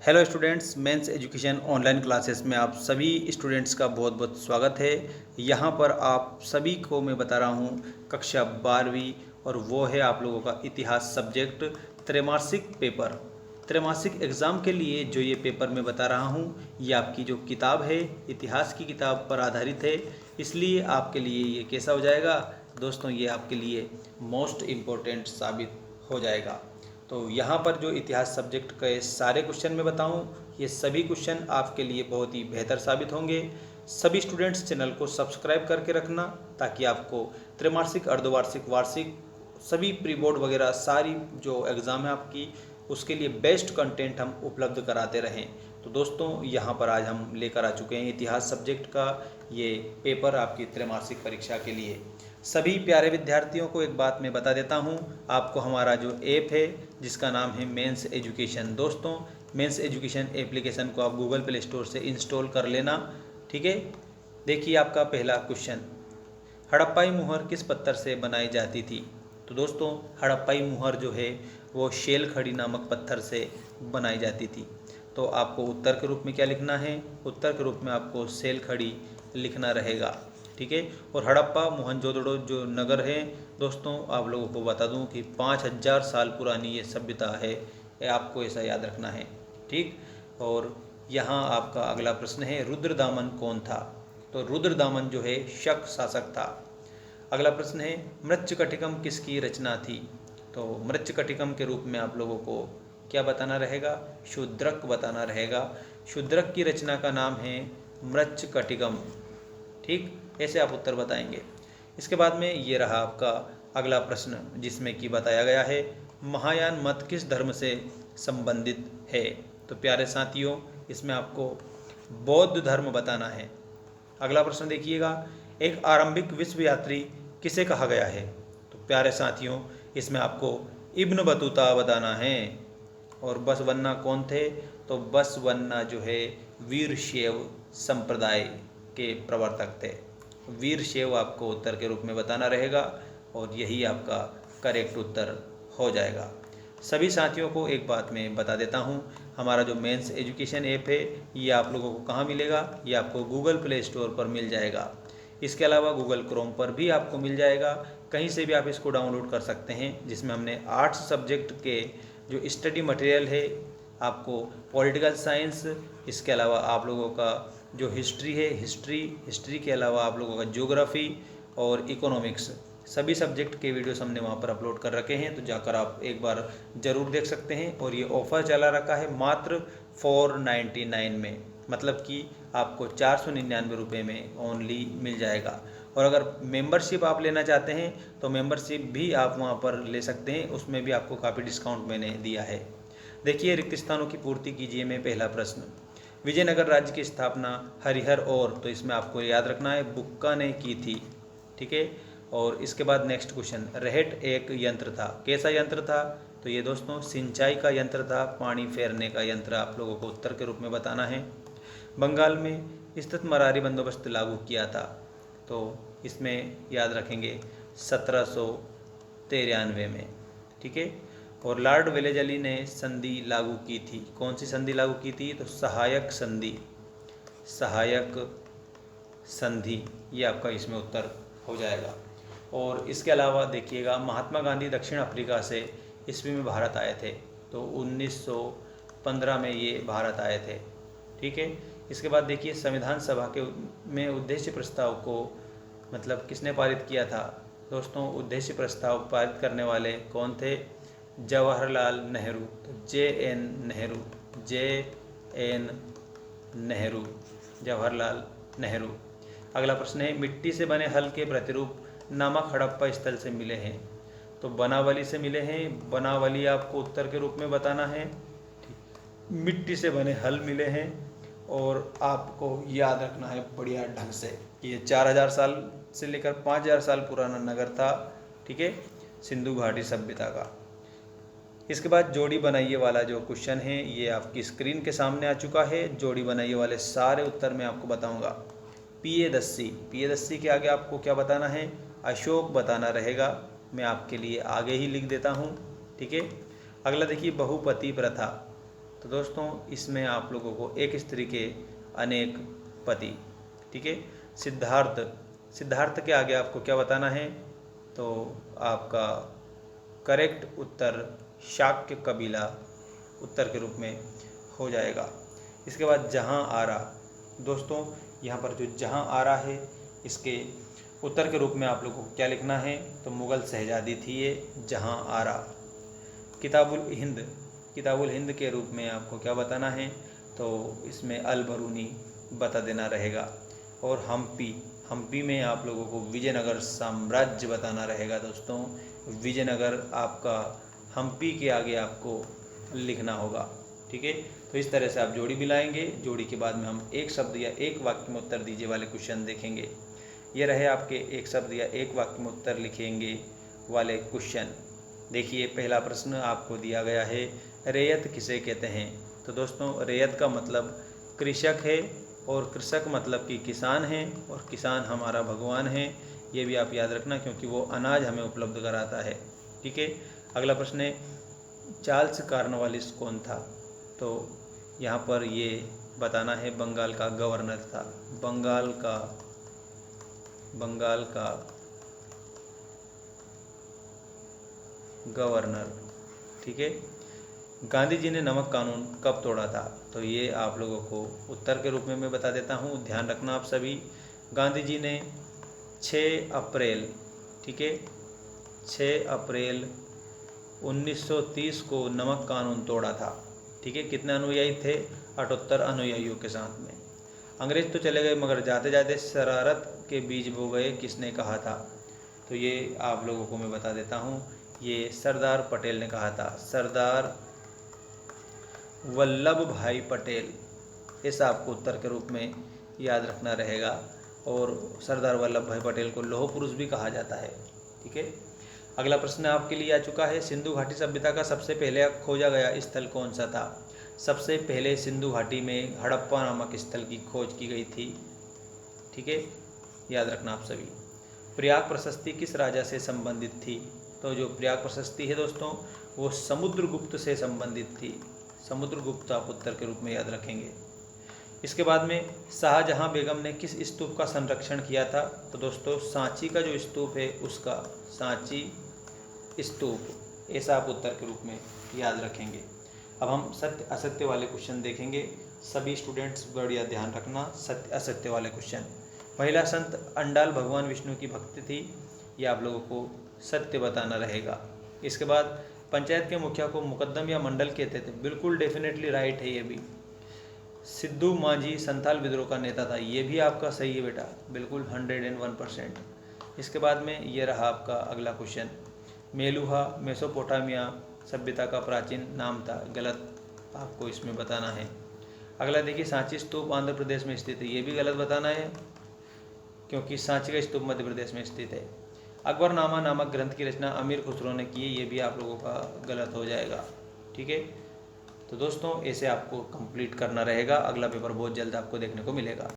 Hello students, mains education online classes में आप सभी स्टूडेंट्स का बहुत बहुत स्वागत है। यहाँ पर आप सभी को मैं बता रहा हूँ कक्षा 12वीं, और वो है आप लोगों का इतिहास सब्जेक्ट त्रैमासिक पेपर। त्रैमासिक एग्ज़ाम के लिए जो ये पेपर मैं बता रहा हूँ, ये आपकी जो किताब है इतिहास की किताब पर आधारित है। इसलिए आपके लिए ये कैसा हो जाएगा दोस्तों, ये आपके लिए मोस्ट इम्पोर्टेंट साबित हो जाएगा। तो यहाँ पर जो इतिहास सब्जेक्ट के सारे क्वेश्चन मैं बताऊँ, ये सभी क्वेश्चन आपके लिए बहुत ही बेहतर साबित होंगे। सभी स्टूडेंट्स चैनल को सब्सक्राइब करके रखना, ताकि आपको त्रैमासिक, अर्धवार्षिक, वार्षिक सभी प्री बोर्ड वगैरह सारी जो एग्ज़ाम है आपकी, उसके लिए बेस्ट कंटेंट हम उपलब्ध कराते रहें। तो दोस्तों, यहाँ पर आज हम लेकर आ चुके हैं इतिहास सब्जेक्ट का ये पेपर आपकी त्रैमासिक परीक्षा के लिए। सभी प्यारे विद्यार्थियों को एक बात मैं बता देता हूँ, आपको हमारा जो ऐप है जिसका नाम है मेंस एजुकेशन। दोस्तों, मेंस एजुकेशन एप्लीकेशन को आप गूगल प्ले स्टोर से इंस्टॉल कर लेना, ठीक है। देखिए आपका पहला क्वेश्चन, हड़प्पाई मुहर किस पत्थर से बनाई जाती थी? तो दोस्तों, हड़प्पाई मुहर जो है वो शेल खड़ी नामक पत्थर से बनाई जाती थी। तो आपको उत्तर के रूप में क्या लिखना है? उत्तर के रूप में आपको शेल खड़ी लिखना रहेगा, ठीक है। और हड़प्पा मोहनजोदड़ो जो नगर है दोस्तों, आप लोगों को बता दूं कि 5000 साल पुरानी ये सभ्यता है, ये आपको ऐसा याद रखना है, ठीक। और यहाँ आपका अगला प्रश्न है, रुद्रदामन कौन था? तो रुद्रदामन जो है शक शासक था। अगला प्रश्न है, मृच्छकटिकम किसकी रचना थी? तो मृच्छकटिकम के रूप में आप लोगों को क्या बताना रहेगा? शूद्रक बताना रहेगा। शूद्रक की रचना का नाम है मृच्छकटिकम, ठीक। ऐसे आप उत्तर बताएंगे। इसके बाद में ये रहा आपका अगला प्रश्न, जिसमें कि बताया गया है महायान मत किस धर्म से संबंधित है? तो प्यारे साथियों, इसमें आपको बौद्ध धर्म बताना है। अगला प्रश्न देखिएगा, एक आरंभिक विश्व यात्री किसे कहा गया है? तो प्यारे साथियों, इसमें आपको इब्न बतूता बताना है। और बसवन्ना कौन थे? तो बसवन्ना जो है वीरशैव संप्रदाय के प्रवर्तक थे। वीरशैव आपको उत्तर के रूप में बताना रहेगा, और यही आपका करेक्ट उत्तर हो जाएगा। सभी साथियों को एक बात मैं बता देता हूँ, हमारा जो मेंस एजुकेशन ऐप है ये आप लोगों को कहाँ मिलेगा? ये आपको गूगल प्ले स्टोर पर मिल जाएगा। इसके अलावा गूगल क्रोम पर भी आपको मिल जाएगा, कहीं से भी आप इसको डाउनलोड कर सकते हैं। जिसमें हमने 8 सब्जेक्ट के जो स्टडी मटेरियल है, आपको पॉलिटिकल साइंस, इसके अलावा आप लोगों का जो हिस्ट्री है, हिस्ट्री के अलावा आप लोगों का ज्योग्राफी और इकोनॉमिक्स, सभी सब्जेक्ट के वीडियोस हमने वहाँ पर अपलोड कर रखे हैं। तो जाकर आप एक बार ज़रूर देख सकते हैं। और ये ऑफ़र चला रखा है मात्र 499 में, मतलब कि आपको 499 रुपये में ओनली मिल जाएगा। और अगर मेंबरशिप आप लेना चाहते हैं तो मेंबरशिप भी आप वहाँ पर ले सकते हैं, उसमें भी आपको काफ़ी डिस्काउंट मैंने दिया है। देखिए, रिक्त स्थानों की पूर्ति कीजिए में पहला प्रश्न, विजयनगर राज्य की स्थापना हरिहर और, तो इसमें आपको याद रखना है बुक्का ने की थी, ठीक है। और इसके बाद नेक्स्ट क्वेश्चन, रहट एक यंत्र था, कैसा यंत्र था? तो ये दोस्तों सिंचाई का यंत्र था, पानी फेरने का यंत्र आप लोगों को उत्तर के रूप में बताना है। बंगाल में स्थित मरारी बंदोबस्त लागू किया था, तो इसमें याद रखेंगे 1793 में, ठीक है। और लॉर्ड वेलेजली ने संधि लागू की थी, कौन सी संधि लागू की थी? तो सहायक संधि, सहायक संधि, ये आपका इसमें उत्तर हो जाएगा। और इसके अलावा देखिएगा, महात्मा गांधी दक्षिण अफ्रीका से ईस्वी में भारत आए थे, तो 1915 में ये भारत आए थे, ठीक है। इसके बाद देखिए, संविधान सभा के में उद्देश्य प्रस्ताव को मतलब किसने पारित किया था? दोस्तों, उद्देश्य प्रस्ताव पारित करने वाले कौन थे? जवाहरलाल नेहरू। तो JN नेहरू, JN नेहरू, जवाहरलाल नेहरू। अगला प्रश्न है, मिट्टी से बने हल के प्रतिरूप नामक हड़प्पा स्थल से मिले हैं? तो बनावली से मिले हैं। बनावली आपको उत्तर के रूप में बताना है। मिट्टी से बने हल मिले हैं, और आपको याद रखना है बढ़िया ढंग से, ये 4000 साल से लेकर 5000 साल पुराना नगर था, ठीक है, सिंधु घाटी सभ्यता का। इसके बाद जोड़ी बनाइए वाला जो क्वेश्चन है ये आपकी स्क्रीन के सामने आ चुका है। जोड़ी बनाइए वाले सारे उत्तर मैं आपको बताऊंगा। पियदस्सी के आगे आपको क्या बताना है? अशोक बताना रहेगा। मैं आपके लिए आगे ही लिख देता हूँ, ठीक है। अगला देखिए, बहुपति प्रथा, तो दोस्तों इसमें आप लोगों को एक स्त्री के अनेक पति, ठीक है। सिद्धार्थ, सिद्धार्थ के आगे आपको क्या बताना है, तो आपका करेक्ट उत्तर शाक्य कबीला उत्तर के रूप में हो जाएगा। इसके बाद जहाँ आरा, दोस्तों यहाँ पर जो जहाँ आरा है इसके उत्तर के रूप में आप लोगों को क्या लिखना है, तो मुग़ल शहजादी थी ये जहाँ आरा। किताबुल हिंद, किताबुल हिंद के रूप में आपको क्या बताना है, तो इसमें अल बरूनी बता देना रहेगा। और हम्पी, हम्पी में आप लोगों को विजयनगर साम्राज्य बताना रहेगा। दोस्तों विजयनगर आपका हम्पी के आगे आपको लिखना होगा, ठीक है। तो इस तरह से आप जोड़ी मिलाएंगे। जोड़ी के बाद में हम एक शब्द या एक वाक्य में उत्तर दीजिए वाले क्वेश्चन देखेंगे। ये रहे आपके एक शब्द या एक वाक्य में उत्तर लिखेंगे वाले क्वेश्चन। देखिए पहला प्रश्न आपको दिया गया है, रैयत किसे कहते हैं। तो दोस्तों रैयत का मतलब कृषक है, और कृषक मतलब कि किसान है, और किसान हमारा भगवान है। ये भी आप याद रखना क्योंकि वो अनाज हमें उपलब्ध कराता है, ठीक है। अगला प्रश्न है, चार्ल्स कॉर्नवालिस कौन था। तो यहाँ पर ये बताना है बंगाल का गवर्नर था, बंगाल का गवर्नर, ठीक है। गांधी जी ने नमक कानून कब तोड़ा था। तो ये आप लोगों को उत्तर के रूप में मैं बता देता हूँ, ध्यान रखना आप सभी। गांधी जी ने 6 अप्रैल, ठीक है, 6 अप्रैल 1930 को नमक कानून तोड़ा था, ठीक है। कितने अनुयायी थे, 78 अनुयायियों के साथ में। अंग्रेज तो चले गए मगर जाते जाते शरारत के बीज बो गए, किसने कहा था। तो ये आप लोगों को मैं बता देता हूँ, ये सरदार पटेल ने कहा था, सरदार वल्लभ भाई पटेल। ऐसा आपको उत्तर के रूप में याद रखना रहेगा। और सरदार वल्लभ भाई पटेल को लौह पुरुष भी कहा जाता है, ठीक है। अगला प्रश्न आपके लिए आ चुका है, सिंधु घाटी सभ्यता का सबसे पहले खोजा गया स्थल कौन सा था। सबसे पहले सिंधु घाटी में हड़प्पा नामक स्थल की खोज की गई थी, ठीक है, याद रखना आप सभी। प्रयाग प्रशस्ति किस राजा से संबंधित थी। तो जो प्रयाग प्रशस्ति है दोस्तों वो समुद्रगुप्त से संबंधित थी, समुद्रगुप्त आप उत्तर के रूप में याद रखेंगे। इसके बाद में शाहजहां बेगम ने किस स्तूप का संरक्षण किया था। तो दोस्तों सांची का जो स्तूप है उसका सांची स्तूप, ऐसा आप उत्तर के रूप में याद रखेंगे। अब हम सत्य असत्य वाले क्वेश्चन देखेंगे। सभी स्टूडेंट्स बढ़िया ध्यान रखना, सत्य असत्य वाले क्वेश्चन। महिला संत अंडाल भगवान विष्णु की भक्त थी, ये आप लोगों को सत्य बताना रहेगा। इसके बाद पंचायत के मुखिया को मुकद्दम या मंडल कहते थे, बिल्कुल डेफिनेटली राइट है ये भी। सिद्धू मांझी संथाल विद्रोह का नेता था, ये भी आपका सही है बेटा, बिल्कुल 101%। इसके बाद में ये रहा आपका अगला क्वेश्चन, मेलुहा मेसोपोटामिया सभ्यता का प्राचीन नाम था, गलत आपको इसमें बताना है। अगला देखिए सांची स्तूप आंध्र प्रदेश में स्थित है, ये भी गलत बताना है क्योंकि सांची का स्तूप मध्य प्रदेश में स्थित है। अकबरनामा नामक ग्रंथ की रचना अमीर खुसरो ने की है, ये भी आप लोगों का गलत हो जाएगा, ठीक है। तो दोस्तों ऐसे आपको कंप्लीट करना रहेगा, अगला पेपर बहुत जल्द आपको देखने को मिलेगा।